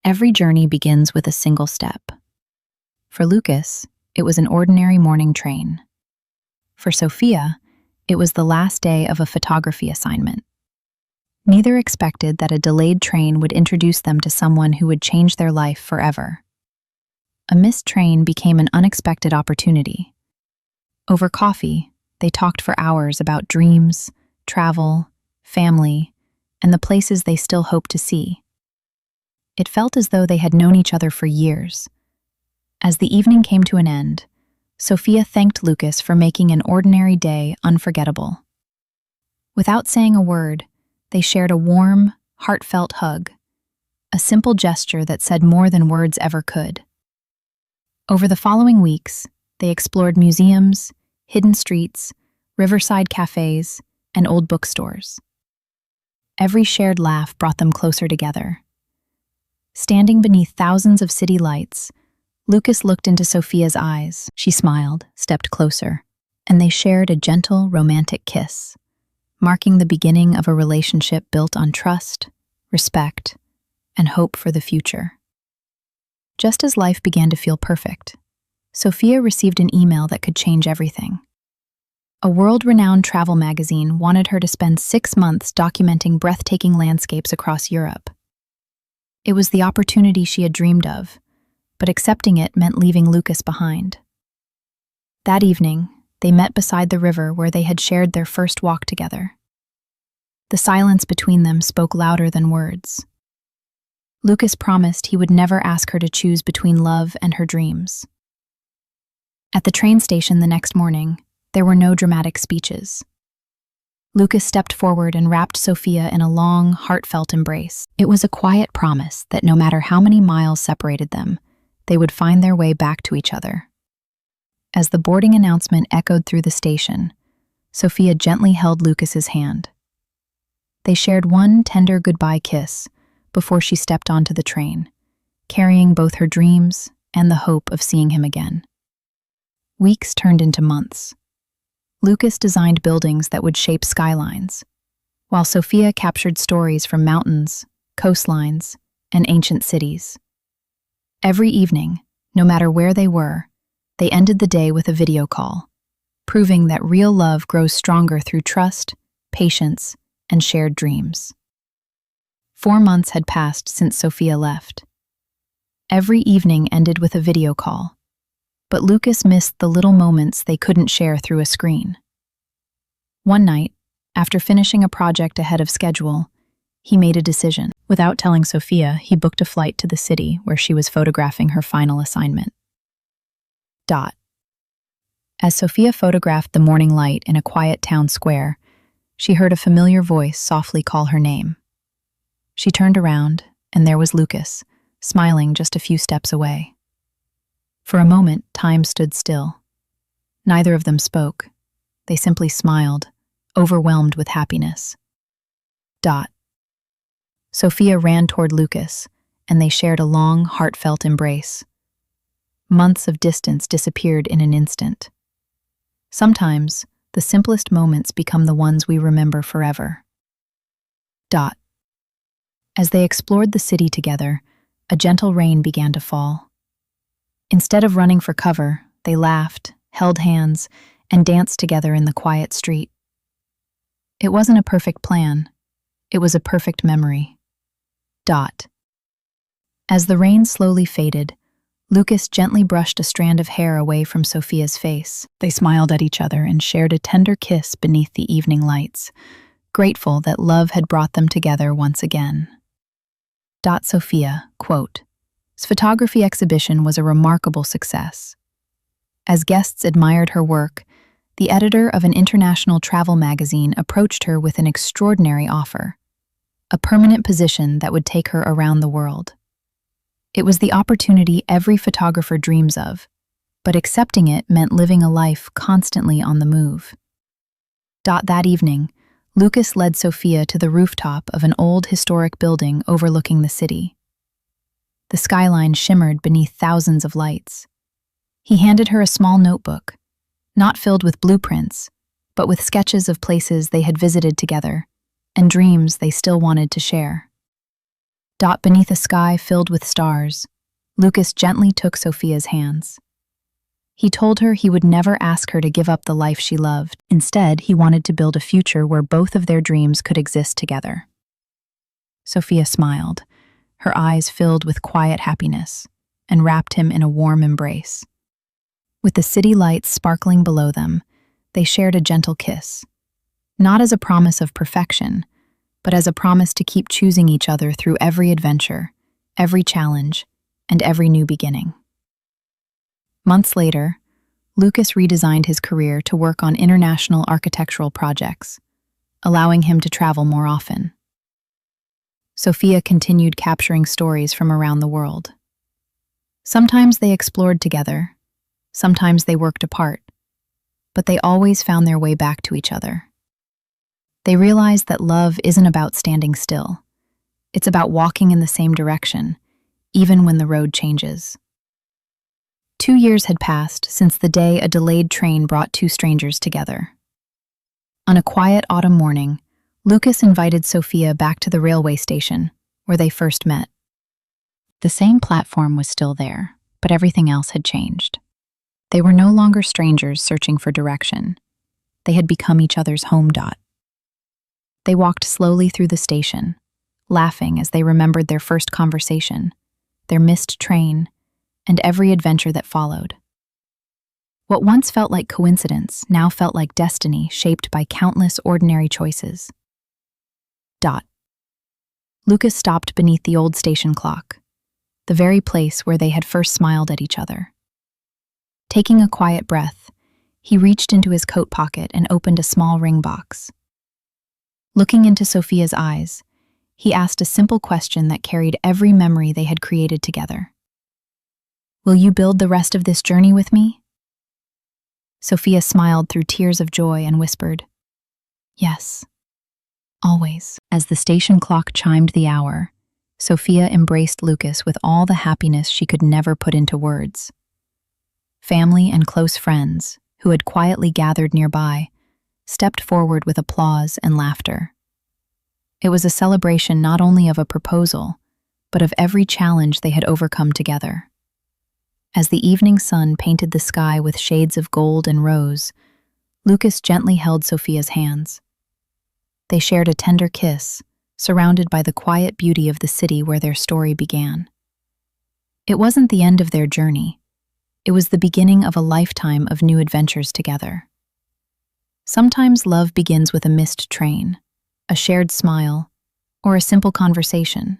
Every journey begins with a single step. For Lucas, it was an ordinary morning train. For Sophia, it was the last day of a photography assignment. Neither expected that a delayed train would introduce them to someone who would change their life forever. A missed train became an unexpected opportunity. Over coffee, they talked for hours about dreams, travel, family, and the places they still hoped to see. It felt as though they had known each other for years. As the evening came to an end, Sophia thanked Lucas for making an ordinary day unforgettable. Without saying a word, they shared a warm, heartfelt hug, a simple gesture that said more than words ever could. Over the following weeks, they explored museums, hidden streets, riverside cafes, and old bookstores. Every shared laugh brought them closer together. Standing beneath thousands of city lights, Lucas looked into Sophia's eyes. She smiled, stepped closer, and they shared a gentle, romantic kiss, marking the beginning of a relationship built on trust, respect, and hope for the future. Just as life began to feel perfect, Sophia received an email that could change everything. A world-renowned travel magazine wanted her to spend 6 months documenting breathtaking landscapes across Europe. It was the opportunity she had dreamed of, but accepting it meant leaving Lucas behind. That evening, they met beside the river where they had shared their first walk together. The silence between them spoke louder than words. Lucas promised he would never ask her to choose between love and her dreams. At the train station the next morning, there were no dramatic speeches. Lucas stepped forward and wrapped Sophia in a long, heartfelt embrace. It was a quiet promise that no matter how many miles separated them, they would find their way back to each other. As the boarding announcement echoed through the station, Sophia gently held Lucas's hand. They shared one tender goodbye kiss before she stepped onto the train, carrying both her dreams and the hope of seeing him again. Weeks turned into months. Lucas designed buildings that would shape skylines, while Sophia captured stories from mountains, coastlines, and ancient cities. Every evening, no matter where they were, they ended the day with a video call, proving that real love grows stronger through trust, patience, and shared dreams. 4 months had passed since Sophia left. Every evening ended with a video call, but Lucas missed the little moments they couldn't share through a screen. One night, after finishing a project ahead of schedule, he made a decision. Without telling Sophia, he booked a flight to the city where she was photographing her final assignment. As Sophia photographed the morning light in a quiet town square, she heard a familiar voice softly call her name. She turned around, and there was Lucas, smiling just a few steps away. For a moment, time stood still. Neither of them spoke. They simply smiled, overwhelmed with happiness. Sophia ran toward Lucas, and they shared a long, heartfelt embrace. Months of distance disappeared in an instant. Sometimes, the simplest moments become the ones we remember forever. As they explored the city together, a gentle rain began to fall. Instead of running for cover, they laughed, held hands, and danced together in the quiet street. It wasn't a perfect plan. It was a perfect memory. As the rain slowly faded, Lucas gently brushed a strand of hair away from Sophia's face. They smiled at each other and shared a tender kiss beneath the evening lights, grateful that love had brought them together once again. Sophia, quote, "'S photography exhibition was a remarkable success. As guests admired her work, the editor of an international travel magazine approached her with an extraordinary offer, a permanent position that would take her around the world. It was the opportunity every photographer dreams of, but accepting it meant living a life constantly on the move. That evening, Lucas led Sophia to the rooftop of an old historic building overlooking the city. The skyline shimmered beneath thousands of lights. He handed her a small notebook, not filled with blueprints, but with sketches of places they had visited together and dreams they still wanted to share. Beneath a sky filled with stars, Lucas gently took Sophia's hands. He told her he would never ask her to give up the life she loved. Instead, he wanted to build a future where both of their dreams could exist together. Sophia smiled, her eyes filled with quiet happiness, and wrapped him in a warm embrace. With the city lights sparkling below them, they shared a gentle kiss, not as a promise of perfection, but as a promise to keep choosing each other through every adventure, every challenge, and every new beginning. Months later, Lucas redesigned his career to work on international architectural projects, allowing him to travel more often. Sophia continued capturing stories from around the world. Sometimes they explored together, sometimes they worked apart, but they always found their way back to each other. They realized that love isn't about standing still. It's about walking in the same direction, even when the road changes. 2 years had passed since the day a delayed train brought two strangers together. On a quiet autumn morning, Lucas invited Sophia back to the railway station, where they first met. The same platform was still there, but everything else had changed. They were no longer strangers searching for direction. They had become each other's home. They walked slowly through the station, laughing as they remembered their first conversation, their missed train, and every adventure that followed. What once felt like coincidence now felt like destiny shaped by countless ordinary choices. Lucas stopped beneath the old station clock, the very place where they had first smiled at each other. Taking a quiet breath, he reached into his coat pocket and opened a small ring box. Looking into Sophia's eyes, he asked a simple question that carried every memory they had created together. "Will you build the rest of this journey with me?" Sophia smiled through tears of joy and whispered, "Yes, always." As the station clock chimed the hour, Sophia embraced Lucas with all the happiness she could never put into words. Family and close friends, who had quietly gathered nearby, stepped forward with applause and laughter. It was a celebration not only of a proposal, but of every challenge they had overcome together. As the evening sun painted the sky with shades of gold and rose, Lucas gently held Sophia's hands. They shared a tender kiss, surrounded by the quiet beauty of the city where their story began. It wasn't the end of their journey. It was the beginning of a lifetime of new adventures together. Sometimes love begins with a missed train, a shared smile, or a simple conversation.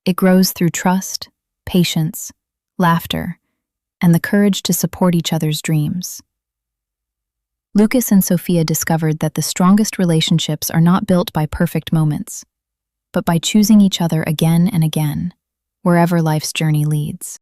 It grows through trust, patience, laughter, and the courage to support each other's dreams. Lucas and Sophia discovered that the strongest relationships are not built by perfect moments, but by choosing each other again and again, wherever life's journey leads.